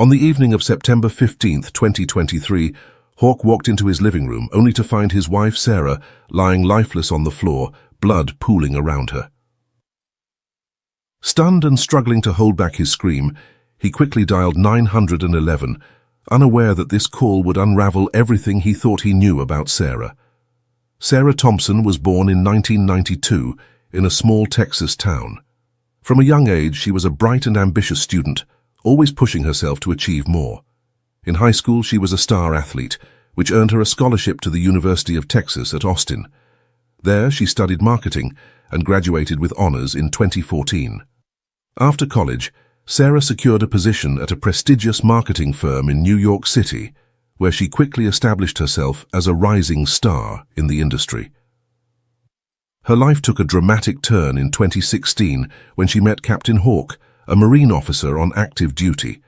On the evening of September 15th, 2023, Hawk walked into his living room only to find his wife Sarah lying lifeless on the floor, blood pooling around her. Stunned and struggling to hold back his scream, he quickly dialed 911, unaware that this call would unravel everything he thought he knew about Sarah. Sarah Thompson was born in 1992 in a small Texas town. From a young age, she was a bright and ambitious student, always pushing herself to achieve more. In high school, she was a star athlete, which earned her a scholarship to the University of Texas at Austin. There, she studied marketing and graduated with honors in 2014. After college, Sarah secured a position at a prestigious marketing firm in New York City, where she quickly established herself as a rising star in the industry. Her life took a dramatic turn in 2016 when she met Captain Hawk, a Marine officer on active duty.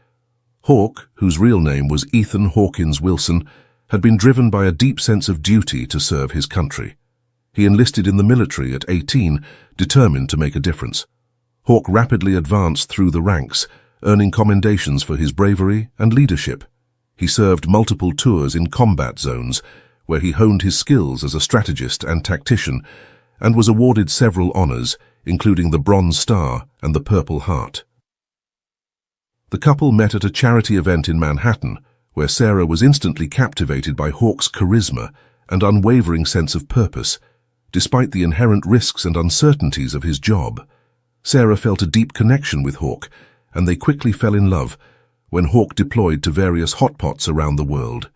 Hawk, whose real name was Ethan Hawkins Wilson, had been driven by a deep sense of duty to serve his country. He enlisted in the military at 18, determined to make a difference. Hawk rapidly advanced through the ranks, earning commendations for his bravery and leadership. He served multiple tours in combat zones, where he honed his skills as a strategist and tactician, and was awarded several honors, including the Bronze Star and the Purple Heart. The couple met at a charity event in Manhattan, where Sarah was instantly captivated by Hawk's charisma and unwavering sense of purpose. Despite the inherent risks and uncertainties of his job, Sarah felt a deep connection with Hawk, and they quickly fell in love when Hawk deployed to various hotpots around the world.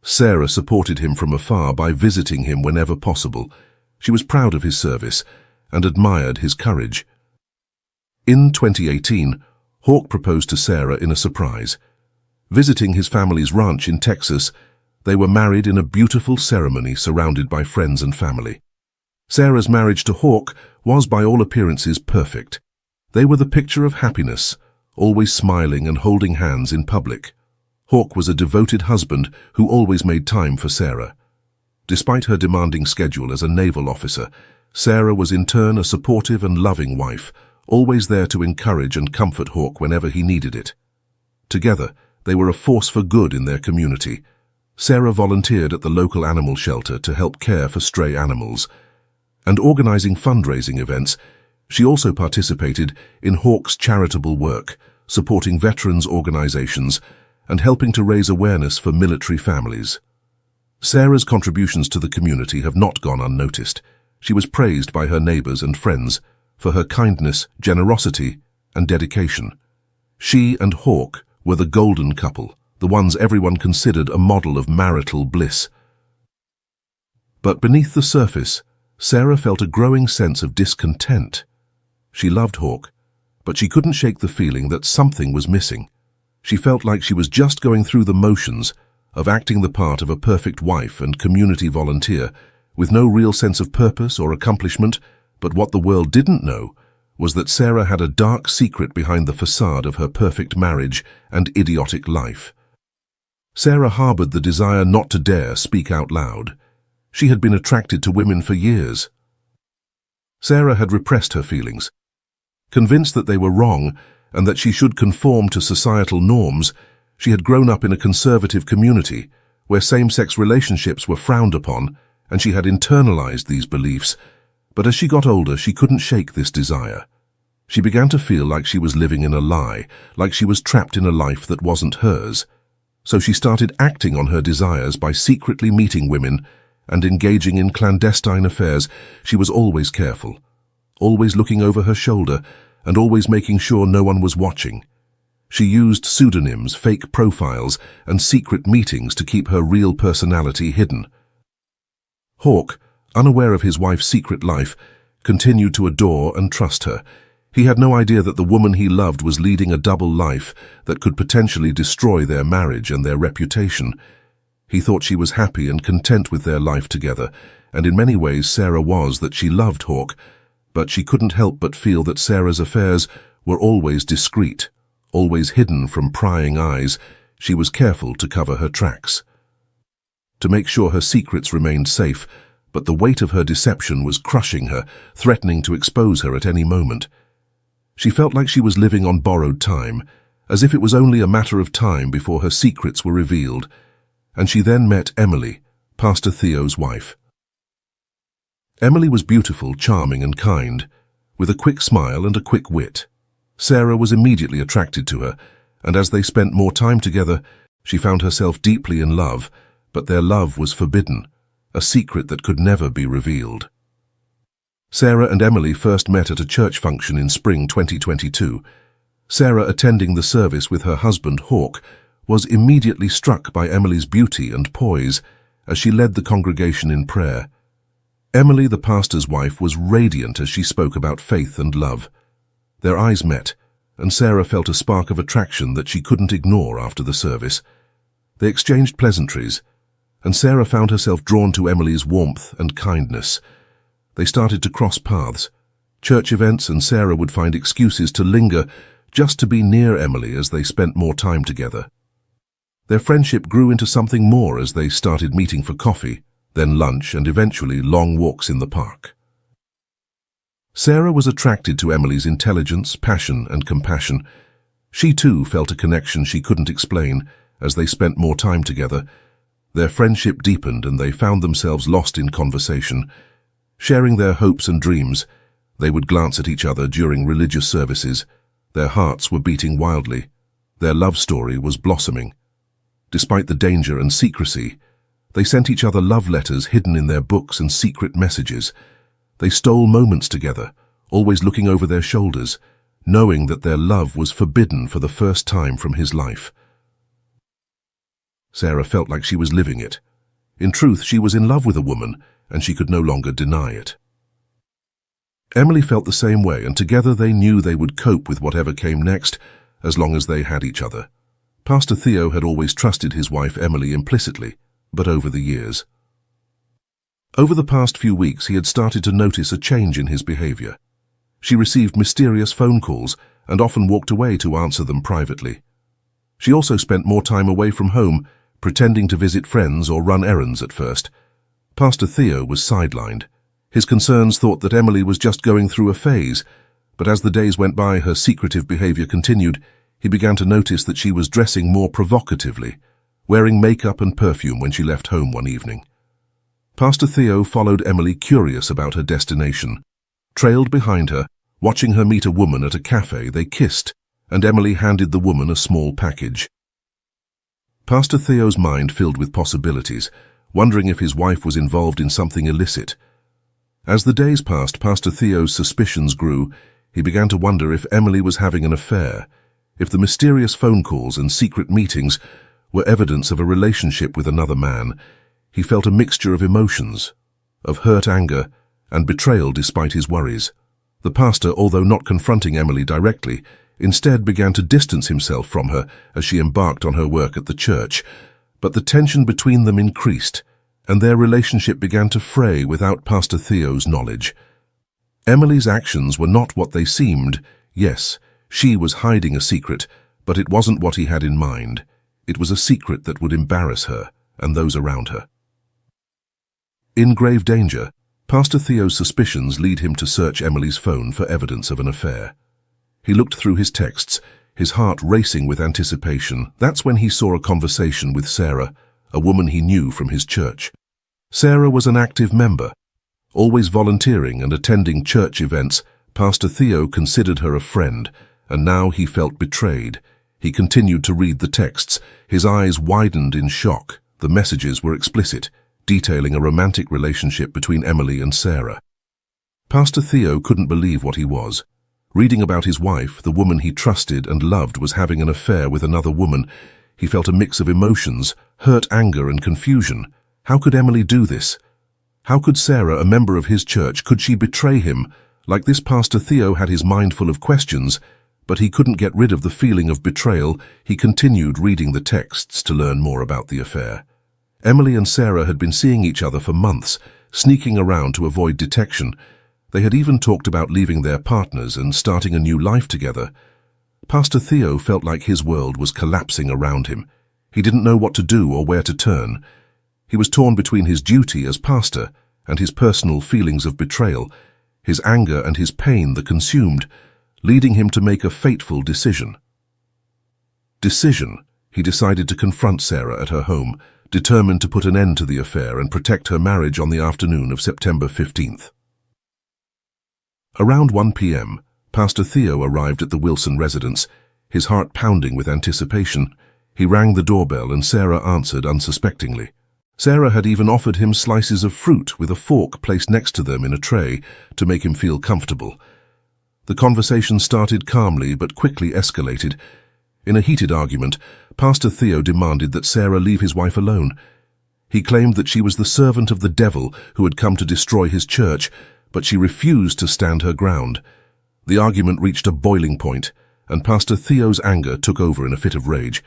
Sarah supported him from afar by visiting him whenever possible. She was proud of his service and admired his courage. In 2018, Hawk proposed to Sarah in a surprise. Visiting his family's ranch in Texas, they were married in a beautiful ceremony surrounded by friends and family. Sarah's marriage to Hawk was by all appearances perfect. They were the picture of happiness, always smiling and holding hands in public. Hawk was a devoted husband who always made time for Sarah. Despite her demanding schedule as a naval officer, Sarah was in turn a supportive and loving wife, always there to encourage and comfort Hawk whenever he needed it. Together, they were a force for good in their community. Sarah volunteered at the local animal shelter to help care for stray animals, and organizing fundraising events. She also participated in Hawk's charitable work, supporting veterans organizations and helping to raise awareness for military families. Sarah's contributions to the community have not gone unnoticed. She was praised by her neighbors and friends for her kindness, generosity, and dedication. She and Hawk were the golden couple, the ones everyone considered a model of marital bliss. But beneath the surface, Sarah felt a growing sense of discontent. She loved Hawk, but she couldn't shake the feeling that something was missing. She felt like she was just going through the motions of acting the part of a perfect wife and community volunteer, with no real sense of purpose or accomplishment. But what the world didn't know was that Sarah had a dark secret behind the facade of her perfect marriage and idiotic life. Sarah harbored the desire not to dare speak out loud. She had been attracted to women for years. Sarah had repressed her feelings. Convinced that they were wrong and that she should conform to societal norms, she had grown up in a conservative community where same-sex relationships were frowned upon, and she had internalized these beliefs. But as she got older, she couldn't shake this desire. She began to feel like she was living in a lie, like she was trapped in a life that wasn't hers. So she started acting on her desires by secretly meeting women and engaging in clandestine affairs. She was always careful, always looking over her shoulder, and always making sure no one was watching. She used pseudonyms, fake profiles, and secret meetings to keep her real personality hidden. Hawk, unaware of his wife's secret life, continued to adore and trust her. He had no idea that the woman he loved was leading a double life that could potentially destroy their marriage and their reputation. He thought she was happy and content with their life together, and in many ways Sarah was, that she loved Hawk, but she couldn't help but feel that Sarah's affairs were always discreet, always hidden from prying eyes. She was careful to cover her tracks, to make sure her secrets remained safe, but the weight of her deception was crushing her, threatening to expose her at any moment. She felt like she was living on borrowed time, as if it was only a matter of time before her secrets were revealed, and she then met Emily, Pastor Theo's wife. Emily was beautiful, charming and kind, with a quick smile and a quick wit. Sarah was immediately attracted to her, and as they spent more time together, she found herself deeply in love, but their love was forbidden, a secret that could never be revealed. Sarah and Emily first met at a church function in spring 2022. Sarah, attending the service with her husband Hawk, was immediately struck by Emily's beauty and poise as she led the congregation in prayer. Emily, the pastor's wife, was radiant as she spoke about faith and love. Their eyes met, and Sarah felt a spark of attraction that she couldn't ignore after the service. They exchanged pleasantries, and Sarah found herself drawn to Emily's warmth and kindness. They started to cross paths. Church events, and Sarah would find excuses to linger just to be near Emily as they spent more time together. Their friendship grew into something more as they started meeting for coffee, then lunch, and eventually long walks in the park. Sarah was attracted to Emily's intelligence, passion, and compassion. She too felt a connection she couldn't explain as they spent more time together. Their friendship deepened and they found themselves lost in conversation. Sharing their hopes and dreams, they would glance at each other during religious services. Their hearts were beating wildly. Their love story was blossoming. Despite the danger and secrecy, they sent each other love letters hidden in their books and secret messages. They stole moments together, always looking over their shoulders, knowing that their love was forbidden for the first time from his life. Sarah felt like she was living it. In truth, she was in love with a woman, and she could no longer deny it. Emily felt the same way, and together they knew they would cope with whatever came next, as long as they had each other. Pastor Theo had always trusted his wife Emily implicitly, but over the years. Over the past few weeks, he had started to notice a change in his behavior. She received mysterious phone calls and often walked away to answer them privately. She also spent more time away from home, pretending to visit friends or run errands at first. Pastor Theo was sidelined. His concerns thought that Emily was just going through a phase, but as the days went by, her secretive behavior continued. He began to notice that she was dressing more provocatively, wearing makeup and perfume when she left home one evening. Pastor Theo followed Emily, curious about her destination. Trailed behind her, watching her meet a woman at a cafe, they kissed, and Emily handed the woman a small package. Pastor Theo's mind filled with possibilities, wondering if his wife was involved in something illicit. As the days passed, Pastor Theo's suspicions grew. He began to wonder if Emily was having an affair, if the mysterious phone calls and secret meetings were evidence of a relationship with another man. He felt a mixture of emotions, of hurt anger, and betrayal despite his worries. The pastor, although not confronting Emily directly, instead began to distance himself from her as she embarked on her work at the church. But the tension between them increased, and their relationship began to fray without Pastor Theo's knowledge. Emily's actions were not what they seemed. Yes, she was hiding a secret, but it wasn't what he had in mind. It was a secret that would embarrass her and those around her. In grave danger, Pastor Theo's suspicions lead him to search Emily's phone for evidence of an affair. He looked through his texts, his heart racing with anticipation. That's when he saw a conversation with Sarah, a woman he knew from his church. Sarah was an active member, always volunteering and attending church events. Pastor Theo considered her a friend, and now he felt betrayed. He continued to read the texts. His eyes widened in shock. The messages were explicit, detailing a romantic relationship between Emily and Sarah. Pastor Theo couldn't believe what he was. Reading about his wife, the woman he trusted and loved, was having an affair with another woman. He felt a mix of emotions, hurt anger and confusion. How could Emily do this? How could Sarah, a member of his church, could she betray him? Like this, Pastor Theo had his mind full of questions, but he couldn't get rid of the feeling of betrayal. He continued reading the texts to learn more about the affair. Emily and Sarah had been seeing each other for months, sneaking around to avoid detection. They had even talked about leaving their partners and starting a new life together. Pastor Theo felt like his world was collapsing around him. He didn't know what to do or where to turn. He was torn between his duty as pastor and his personal feelings of betrayal, his anger and his pain that consumed, leading him to make a fateful decision. Decision. He decided to confront Sarah at her home, determined to put an end to the affair and protect her marriage on the afternoon of September 15th. Around 1 p.m., Pastor Theo arrived at the Wilson residence, his heart pounding with anticipation. He rang the doorbell and Sarah answered unsuspectingly. Sarah had even offered him slices of fruit with a fork placed next to them in a tray to make him feel comfortable. The conversation started calmly but quickly escalated. In a heated argument, Pastor Theo demanded that Sarah leave his wife alone. He claimed that she was the servant of the devil who had come to destroy his church, but she refused to stand her ground. The argument reached a boiling point, and Pastor Theo's anger took over in a fit of rage.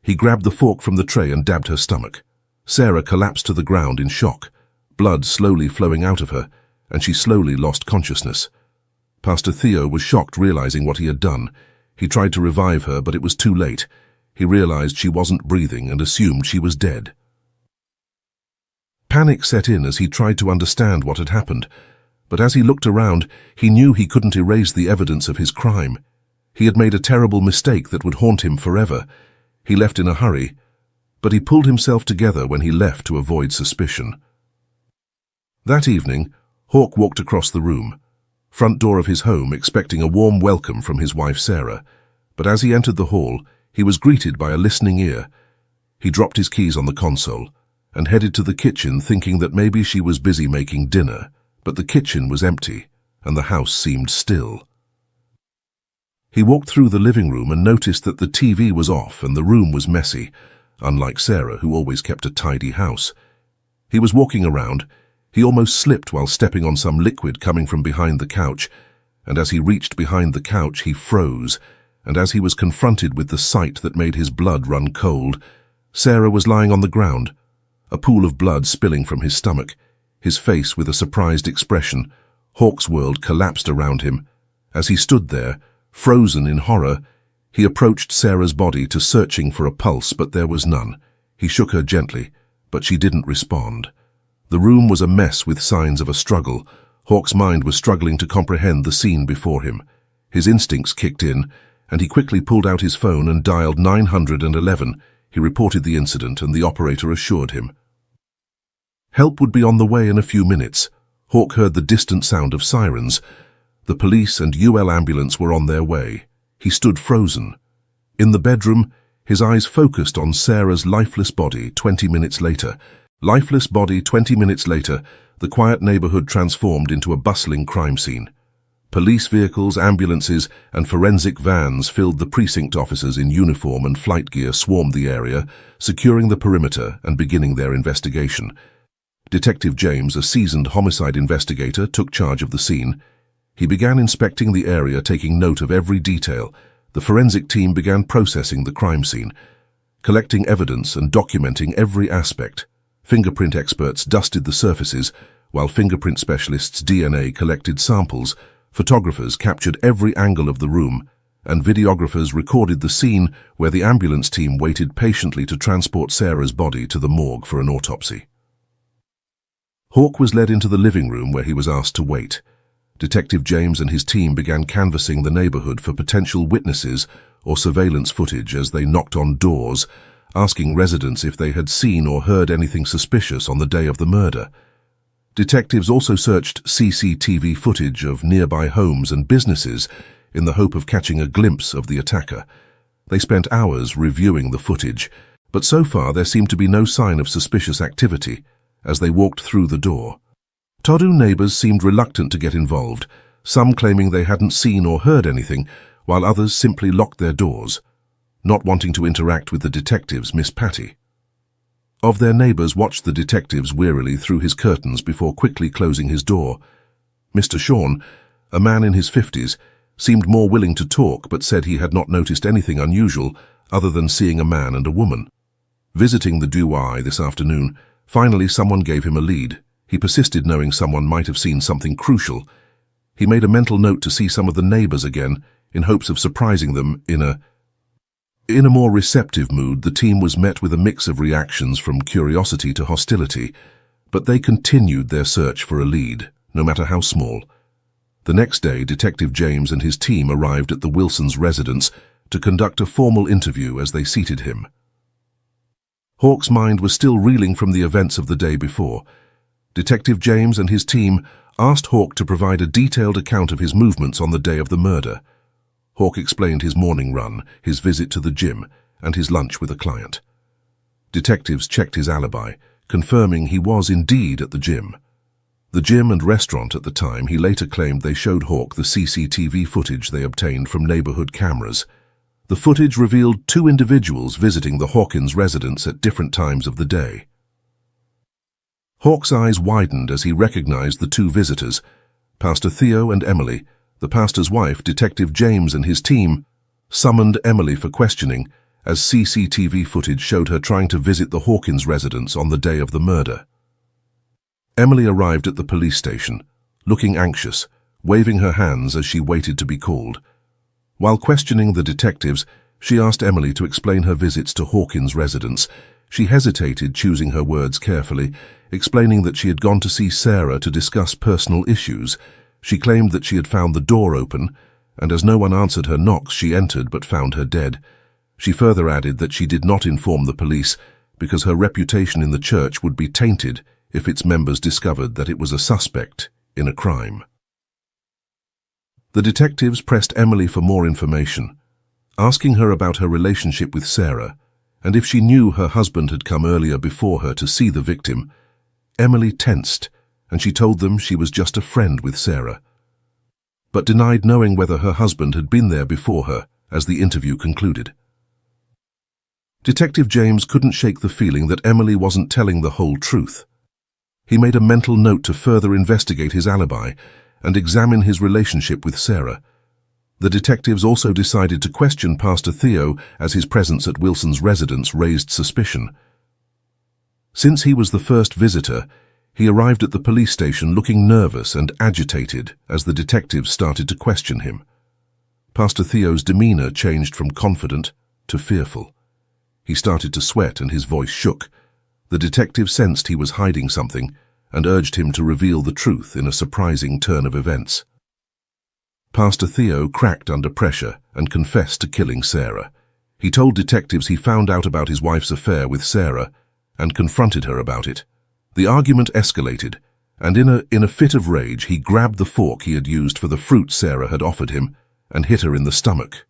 He grabbed the fork from the tray and dabbed her stomach. Sarah collapsed to the ground in shock, blood slowly flowing out of her, and she slowly lost consciousness. Pastor Theo was shocked, realizing what he had done. He tried to revive her, but it was too late. He realized she wasn't breathing and assumed she was dead. Panic set in as he tried to understand what had happened, but as he looked around, he knew he couldn't erase the evidence of his crime. He had made a terrible mistake that would haunt him forever. He left in a hurry, but he pulled himself together when he left to avoid suspicion. That evening, Hawk walked across the room, front door of his home, expecting a warm welcome from his wife Sarah, but as he entered the hall, he was greeted by a listening ear. He dropped his keys on the console and headed to the kitchen, thinking that maybe she was busy making dinner, but the kitchen was empty and the house seemed still. He walked through the living room and noticed that the TV was off and the room was messy, unlike Sarah, who always kept a tidy house. He was walking around. He almost slipped while stepping on some liquid coming from behind the couch, and as he reached behind the couch, he froze, and as he was confronted with the sight that made his blood run cold, Sarah was lying on the ground, a pool of blood spilling from his stomach, his face with a surprised expression. Hawk's world collapsed around him. As he stood there, frozen in horror, he approached Sarah's body to searching for a pulse, but there was none. He shook her gently, but she didn't respond. The room was a mess with signs of a struggle. Hawk's mind was struggling to comprehend the scene before him. His instincts kicked in, and he quickly pulled out his phone and dialed 911. He reported the incident, and the operator assured him help would be on the way in a few minutes. Hawk heard the distant sound of sirens. The police and UL ambulance were on their way. He stood frozen. In the bedroom, his eyes focused on Sarah's lifeless body 20 minutes later. Lifeless body 20 minutes later, the quiet neighborhood transformed into a bustling crime scene. Police vehicles, ambulances, and forensic vans filled the precinct. Officers in uniform and flight gear swarmed the area, securing the perimeter and beginning their investigation. Detective James, a seasoned homicide investigator, took charge of the scene. He began inspecting the area, taking note of every detail. The forensic team began processing the crime scene, collecting evidence and documenting every aspect. Fingerprint experts dusted the surfaces, while fingerprint specialists' DNA collected samples. Photographers captured every angle of the room, and videographers recorded the scene where the ambulance team waited patiently to transport Sarah's body to the morgue for an autopsy. Hawk was led into the living room where he was asked to wait. Detective James and his team began canvassing the neighborhood for potential witnesses or surveillance footage as they knocked on doors, asking residents if they had seen or heard anything suspicious on the day of the murder. Detectives also searched CCTV footage of nearby homes and businesses in the hope of catching a glimpse of the attacker. They spent hours reviewing the footage, but so far there seemed to be no sign of suspicious activity as they walked through the door. Todu neighbors seemed reluctant to get involved, some claiming they hadn't seen or heard anything, while others simply locked their doors, not wanting to interact with the detectives. Miss Patty of their neighbors watched the detectives wearily through his curtains before quickly closing his door. Mr. Sean, a man in his 50s, seemed more willing to talk but said he had not noticed anything unusual other than seeing a man and a woman. Visiting the Douai this afternoon, finally someone gave him a lead. He persisted, knowing someone might have seen something crucial. He made a mental note to see some of the neighbors again, in hopes of surprising them in a more receptive mood. The team was met with a mix of reactions from curiosity to hostility, but they continued their search for a lead, no matter how small. The next day, Detective James and his team arrived at the Wilsons' residence, to conduct a formal interview as they seated him. Hawke's mind was still reeling from the events of the day before. Detective James and his team asked Hawke to provide a detailed account of his movements on the day of the murder. Hawke explained his morning run, his visit to the gym, and his lunch with a client. Detectives checked his alibi, confirming he was indeed at the gym. The gym and restaurant at the time, he later claimed they showed Hawke the CCTV footage they obtained from neighborhood cameras. The footage revealed two individuals visiting the Hawkins residence at different times of the day. Hawke's eyes widened as he recognized the two visitors, Pastor Theo and Emily. The pastor's wife, Detective James, and his team summoned Emily for questioning, as CCTV footage showed her trying to visit the Hawkins residence on the day of the murder. Emily arrived at the police station, looking anxious, waving her hands as she waited to be called. While questioning the detectives, she asked Emily to explain her visits to Hawkins' residence. She hesitated, choosing her words carefully, explaining that she had gone to see Sarah to discuss personal issues. She claimed that she had found the door open, and as no one answered her knocks, she entered but found her dead. She further added that she did not inform the police because her reputation in the church would be tainted if its members discovered that it was a suspect in a crime. The detectives pressed Emily for more information, asking her about her relationship with Sarah, and if she knew her husband had come earlier before her to see the victim. Emily tensed, and she told them she was just a friend with Sarah, but denied knowing whether her husband had been there before her as the interview concluded. Detective James couldn't shake the feeling that Emily wasn't telling the whole truth. He made a mental note to further investigate his alibi and examine his relationship with Sarah. The detectives also decided to question Pastor Theo, as his presence at Wilson's residence raised suspicion. Since he was the first visitor, he arrived at the police station looking nervous and agitated as the detectives started to question him. Pastor Theo's demeanor changed from confident to fearful. He started to sweat and his voice shook. The detective sensed he was hiding something and urged him to reveal the truth in a surprising turn of events. Pastor Theo cracked under pressure and confessed to killing Sarah. He told detectives he found out about his wife's affair with Sarah and confronted her about it. The argument escalated, and in a fit of rage, he grabbed the fork he had used for the fruit Sarah had offered him and hit her in the stomach.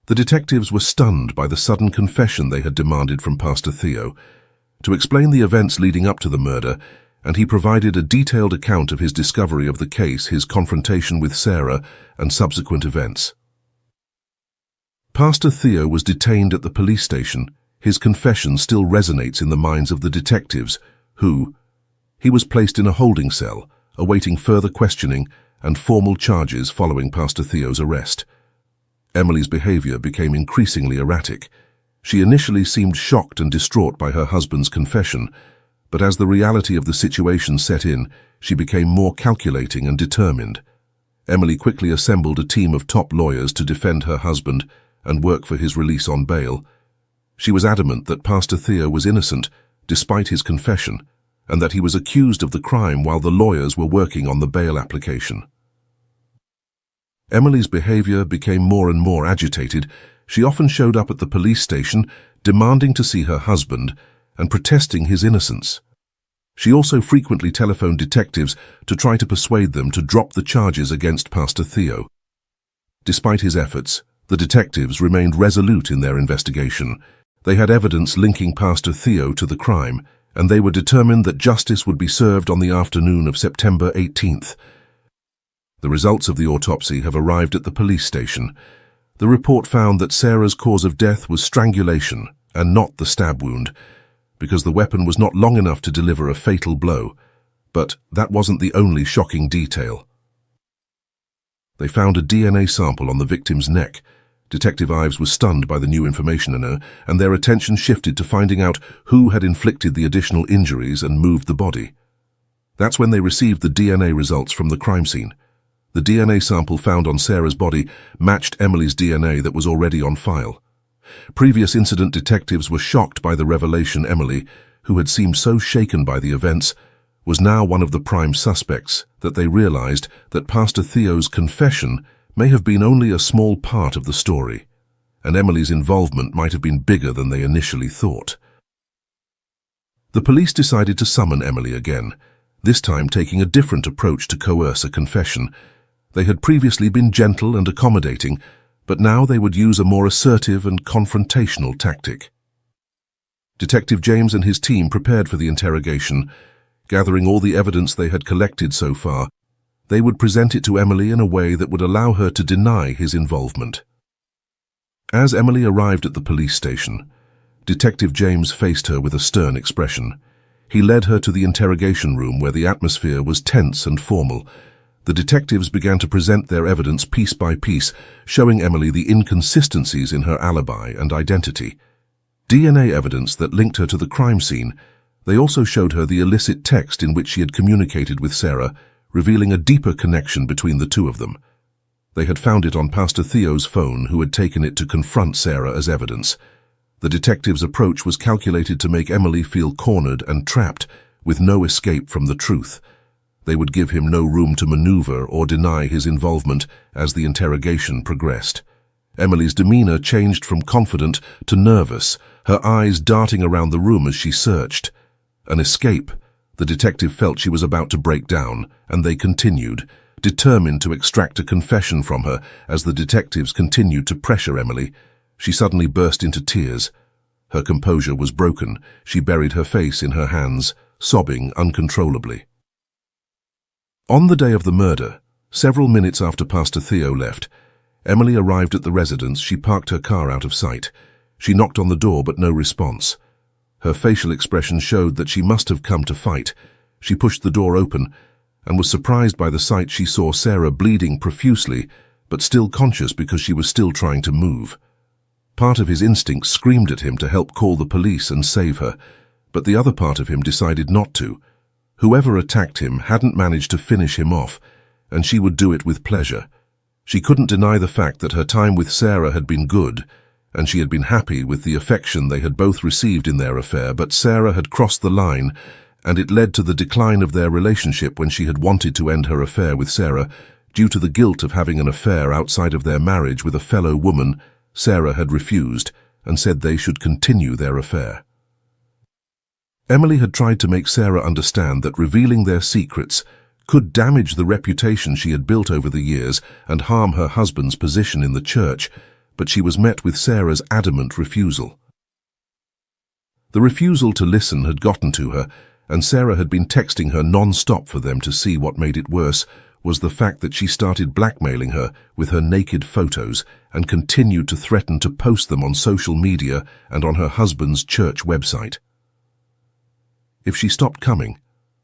The detectives were stunned by the sudden confession they had demanded from Pastor Theo to explain the events leading up to the murder, and he provided a detailed account of his discovery of the case, his confrontation with Sarah, and subsequent events. Pastor Theo was detained at the police station. His confession still resonates in the minds of the detectives, he was placed in a holding cell, awaiting further questioning and formal charges following Pastor Theo's arrest. Emily's behavior became increasingly erratic. She initially seemed shocked and distraught by her husband's confession, but as the reality of the situation set in, she became more calculating and determined. Emily quickly assembled a team of top lawyers to defend her husband and work for his release on bail. She was adamant that Pastor Theo was innocent, despite his confession, and that he was accused of the crime while the lawyers were working on the bail application. Emily's behavior became more and more agitated. She often showed up at the police station, demanding to see her husband and protesting his innocence. She also frequently telephoned detectives to try to persuade them to drop the charges against Pastor Theo. Despite his efforts, the detectives remained resolute in their investigation. They had evidence linking Pastor Theo to the crime, and they were determined that justice would be served on the afternoon of September 18th. The results of the autopsy have arrived at the police station. The report found that Sarah's cause of death was strangulation and not the stab wound, because the weapon was not long enough to deliver a fatal blow. But that wasn't the only shocking detail. They found a DNA sample on the victim's neck. Detective Ives was stunned by the new information in her, and their attention shifted to finding out who had inflicted the additional injuries and moved the body. That's when they received the DNA results from the crime scene. The DNA sample found on Sarah's body matched Emily's DNA that was already on file. Previous incident detectives were shocked by the revelation. Emily, who had seemed so shaken by the events, was now one of the prime suspects. That they realized that Pastor Theo's confession may have been only a small part of the story, and Emily's involvement might have been bigger than they initially thought. The police decided to summon Emily again, this time taking a different approach to coerce a confession. They had previously been gentle and accommodating, but now they would use a more assertive and confrontational tactic. Detective James and his team prepared for the interrogation. Gathering all the evidence they had collected so far, they would present it to Emily in a way that would allow her to deny his involvement. As Emily arrived at the police station, Detective James faced her with a stern expression. He led her to the interrogation room where the atmosphere was tense and formal. The detectives began to present their evidence piece by piece, showing Emily the inconsistencies in her alibi and identity. DNA evidence that linked her to the crime scene. They also showed her the illicit text in which she had communicated with Sarah, revealing a deeper connection between the two of them. They had found it on Pastor Theo's phone, who had taken it to confront Sarah as evidence. The detective's approach was calculated to make Emily feel cornered and trapped, with no escape from the truth. They would give him no room to maneuver or deny his involvement as the interrogation progressed. Emily's demeanor changed from confident to nervous, her eyes darting around the room as she searched. An escape. The detective felt she was about to break down, and they continued, determined to extract a confession from her. As the detectives continued to pressure Emily, she suddenly burst into tears. Her composure was broken. She buried her face in her hands, sobbing uncontrollably. On the day of the murder, several minutes after Pastor Theo left, Emily arrived at the residence. She parked her car out of sight. She knocked on the door, but no response. Her facial expression showed that she must have come to fight. She pushed the door open and was surprised by the sight. She saw Sarah bleeding profusely, but still conscious because she was still trying to move. Part of his instinct screamed at him to help call the police and save her, but the other part of him decided not to. Whoever attacked him hadn't managed to finish him off, and she would do it with pleasure. She couldn't deny the fact that her time with Sarah had been good, and she had been happy with the affection they had both received in their affair, but Sarah had crossed the line, and it led to the decline of their relationship when she had wanted to end her affair with Sarah due to the guilt of having an affair outside of their marriage with a fellow woman. Sarah had refused and said they should continue their affair. Emily had tried to make Sarah understand that revealing their secrets could damage the reputation she had built over the years and harm her husband's position in the church, but she was met with Sarah's adamant refusal. The refusal to listen had gotten to her, and Sarah had been texting her non-stop for them to see. What made it worse was the fact that she started blackmailing her with her naked photos and continued to threaten to post them on social media and on her husband's church website. If she stopped coming,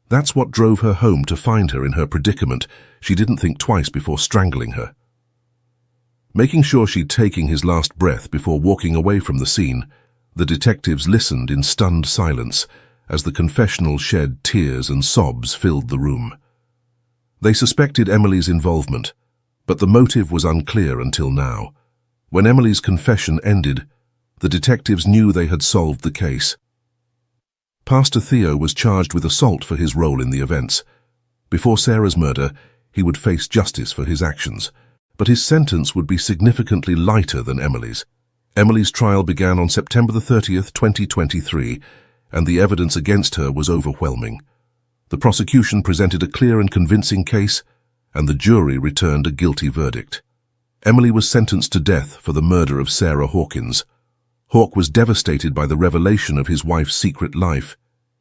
that's what drove her home to find her in her predicament. She didn't think twice before strangling her. Making sure she'd taken his last breath before walking away from the scene, the detectives listened in stunned silence as the confessional shed tears and sobs filled the room. They suspected Emily's involvement, but the motive was unclear until now. When Emily's confession ended, the detectives knew they had solved the case. Pastor Theo was charged with assault for his role in the events. Before Sarah's murder, he would face justice for his actions, but his sentence would be significantly lighter than Emily's. Emily's trial began on September 30th, 2023, and the evidence against her was overwhelming. The prosecution presented a clear and convincing case, and the jury returned a guilty verdict. Emily was sentenced to death for the murder of Sarah Hawkins. Hawk was devastated by the revelation of his wife's secret life.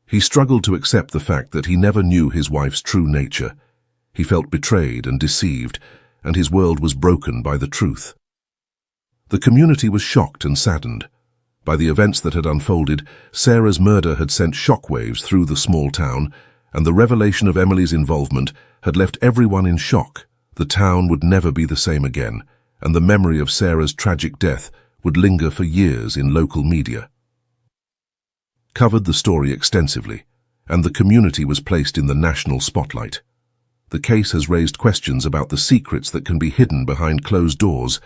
He struggled to accept the fact that he never knew his wife's true nature. He felt betrayed and deceived, and his world was broken by the truth. The community was shocked and saddened. By the events that had unfolded, Sarah's murder had sent shockwaves through the small town, and the revelation of Emily's involvement had left everyone in shock. The town would never be the same again, and the memory of Sarah's tragic death would linger for years in local media. Covered the story extensively, and the community was placed in the national spotlight. The case has raised questions about the secrets that can be hidden behind closed doors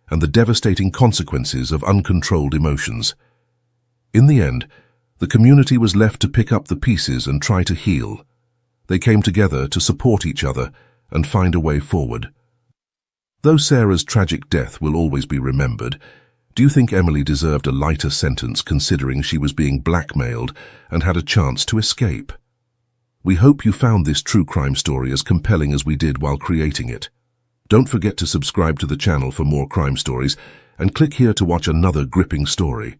and the devastating consequences of uncontrolled emotions. In the end, the community was left to pick up the pieces and try to heal. They came together to support each other and find a way forward. Though Sarah's tragic death will always be remembered, do you think Emily deserved a lighter sentence considering she was being blackmailed and had a chance to escape? We hope you found this true crime story as compelling as we did while creating it. Don't forget to subscribe to the channel for more crime stories and click here to watch another gripping story.